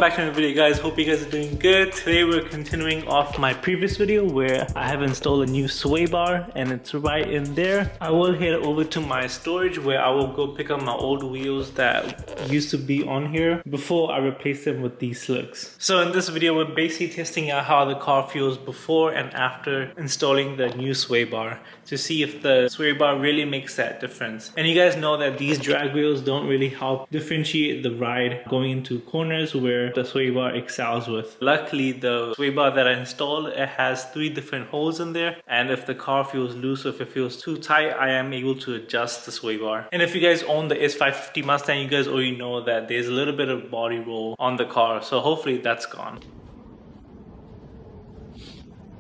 back to another video, guys. Hope you guys are doing good. Today we're continuing off my previous video where I have installed a new sway bar and it's right in there. I will head over to my storage where I will go pick up my old wheels that used to be on here before I replace them with these slicks. So in this video we're basically testing out how the car feels before and after installing the new sway bar to see if the sway bar really makes that difference. And you guys know that these drag wheels don't really help differentiate the ride going into corners where the sway bar excels with. Luckily, the sway bar that I installed, it has 3 different holes in there, and if the car feels loose or if it feels too tight, I am able to adjust the sway bar. And if you guys own the S550 Mustang, you guys already know that there's a little bit of body roll on the car, so hopefully that's gone.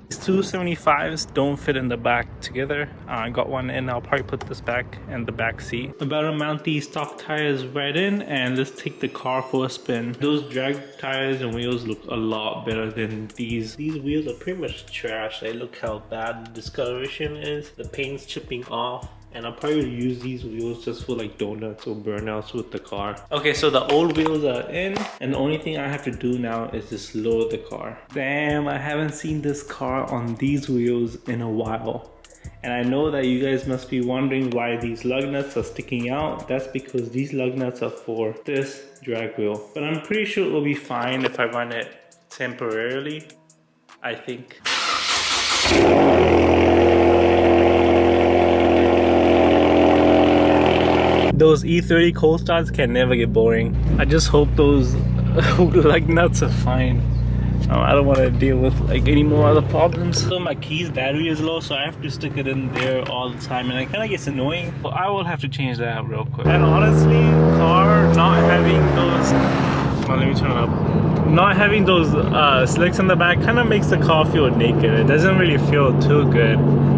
These 275s don't fit in the back together. I got one in, I'll probably put this back in the back seat. I'm about to mount these stock tires right in and let's take the car for a spin. Those drag tires and wheels look a lot better than these. These wheels are pretty much trash. They look how bad the discoloration is. The paint's chipping off. And I'll probably use these wheels just for like donuts or burnouts with the car. Okay, so the old wheels are in and the only thing I have to do now is just lower the car. Damn, I haven't seen this car on these wheels in a while. And I know that you guys must be wondering why these lug nuts are sticking out. That's because these lug nuts are for this drag wheel. But I'm pretty sure it will be fine if I run it temporarily, I think. Those E30 cold starts can never get boring. I just hope those lug nuts are fine. I don't want to deal with like any more other problems. So my keys battery is low, so I have to stick it in there all the time, and it kind of gets annoying. So I will have to change that out real quick. And honestly, car not having those, well, let me turn it up. Not having those slicks in the back kind of makes the car feel naked. It doesn't really feel too good.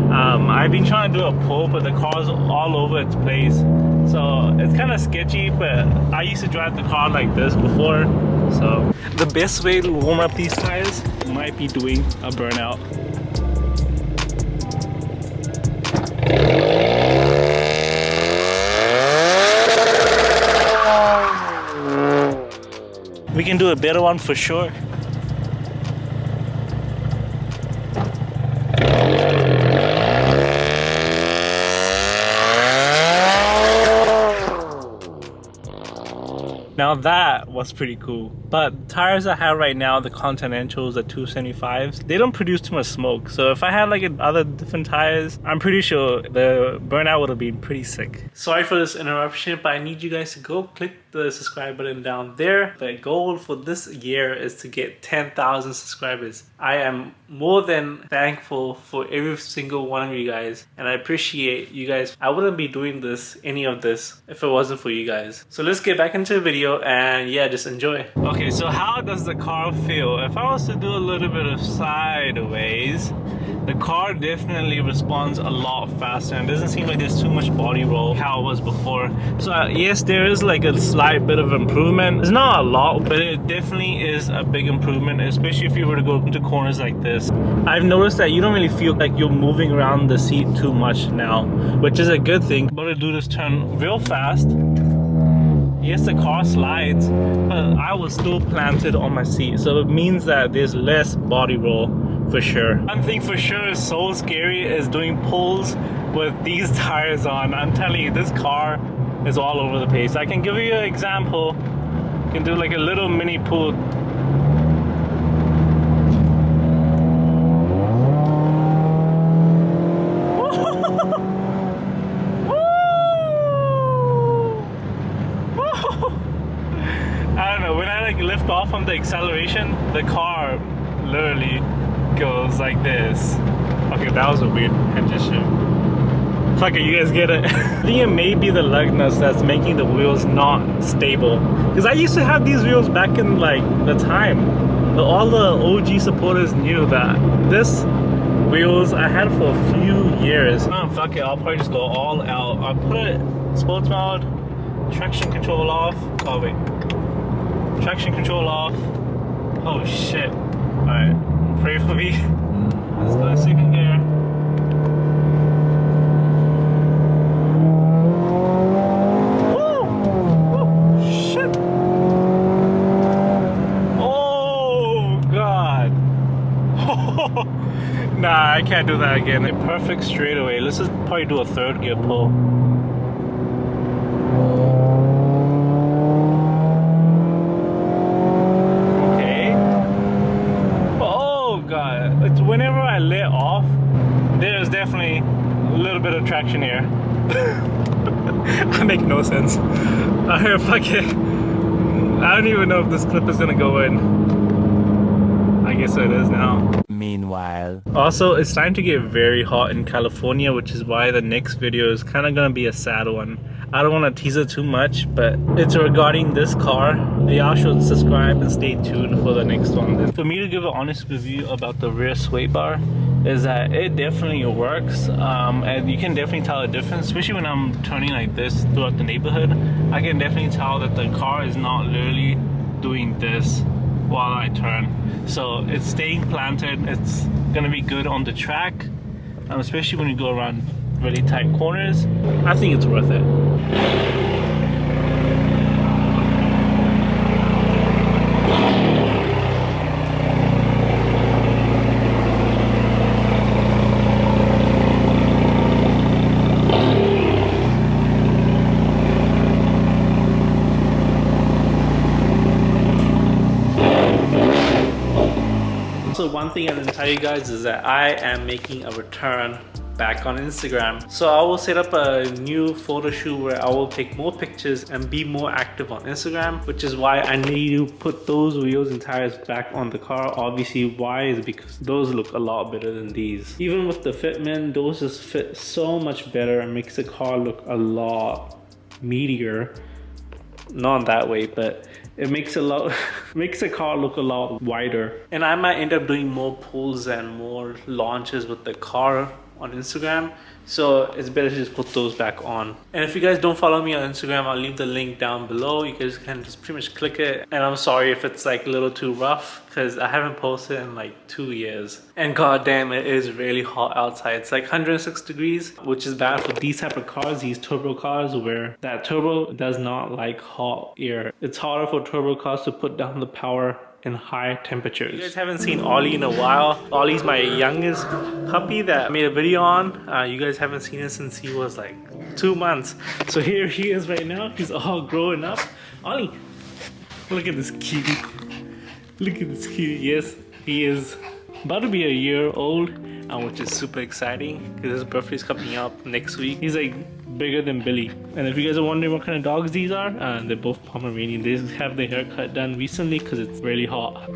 I've been trying to do a pull, but the car's all over its place. So it's kind of sketchy, but I used to drive the car like this before. So the best way to warm up these tires might be doing a burnout. We can do a better one for sure. Now that was pretty cool. But tires I have right now, the Continentals, the 275s, they don't produce too much smoke. So if I had like other different tires, I'm pretty sure the burnout would have been pretty sick. Sorry for this interruption, but I need you guys to go click the subscribe button down there. The goal for this year is to get 10,000 subscribers. I am more than thankful for every single one of you guys, and I appreciate you guys. I wouldn't be doing any of this if it wasn't for you guys. So let's get back into the video and yeah, just enjoy. Okay, so how does the car feel? If I was to do a little bit of sideways, the car definitely responds a lot faster and doesn't seem like there's too much body roll how it was before. So yes, there is like a slight bit of improvement. It's not a lot, but it definitely is a big improvement, especially if you were to go into corners like this. I've noticed that you don't really feel like you're moving around the seat too much now, which is a good thing. I'm going to do this turn real fast. Yes, the car slides, but I was still planted on my seat, so it means that there's less body roll for sure. One thing for sure is so scary is doing pulls with these tires on. I'm telling you, this car is all over the place. I can give you an example. You can do like a little mini pull. I don't know, when I like lift off on the acceleration, the car literally goes like this. Okay, that was a weird hand gesture. Fuck it, you guys get it. I think it may be the lug nuts that's making the wheels not stable. Because I used to have these wheels back in like the time. But all the OG supporters knew that this wheels I had for a few years. Oh, fuck it, I'll probably just go all out. I'll put sports mode, traction control off. Oh wait. Traction control off. Oh shit. Alright, pray for me. Let's go to second gear. Woo! Woo! Shit! Nah, I can't do that again. A perfect straightaway. Let's just probably do a third gear pull. Okay. Oh god. It's whenever I let off, there's definitely a little bit of traction here. I make no sense. Alright, fuck it. I don't even know if this clip is gonna go in. I guess it is now. Meanwhile. Also, it's starting to get very hot in California, which is why the next video is kind of gonna be a sad one. I don't want to tease it too much, but it's regarding this car. Y'all should subscribe and stay tuned for the next one. For me to give an honest review about the rear sway bar is that it definitely works, and you can definitely tell a difference, especially when I'm turning like this throughout the neighborhood. I can definitely tell that the car is not literally doing this while I turn. So it's staying planted. It's gonna be good on the track, especially when you go around really tight corners. I think it's worth it. So one thing I didn't tell you guys is that I am making a return back on Instagram. So I will set up a new photo shoot where I will take more pictures and be more active on Instagram, which is why I need to put those wheels and tires back on the car. Obviously, why is because those look a lot better than these. Even with the Fitment, those just fit so much better and makes the car look a lot meatier. Not that way, but it makes makes the car look a lot wider. And I might end up doing more pulls and more launches with the car on Instagram, so it's better to just put those back on. And if you guys don't follow me on Instagram, I'll leave the link down below. You guys can just pretty much click it. And I'm sorry if it's like a little too rough, because I haven't posted in like 2 years. And goddamn, it is really hot outside. It's like 106 degrees, which is bad for these type of cars, these turbo cars, where that turbo does not like hot air. It's harder for turbo cars to put down the power in high temperatures. You guys haven't seen Ollie in a while. Ollie's my youngest puppy that I made a video on. You guys haven't seen it since he was like 2 months. So here he is right now. He's all growing up. Ollie, look at this cutie. Look at this cutie. Yes, he is about to be a year old, which is super exciting because his birthday's coming up next week. He's like bigger than Billy. And if you guys are wondering what kind of dogs these are, they're both Pomeranian. They just have their haircut done recently because it's really hot.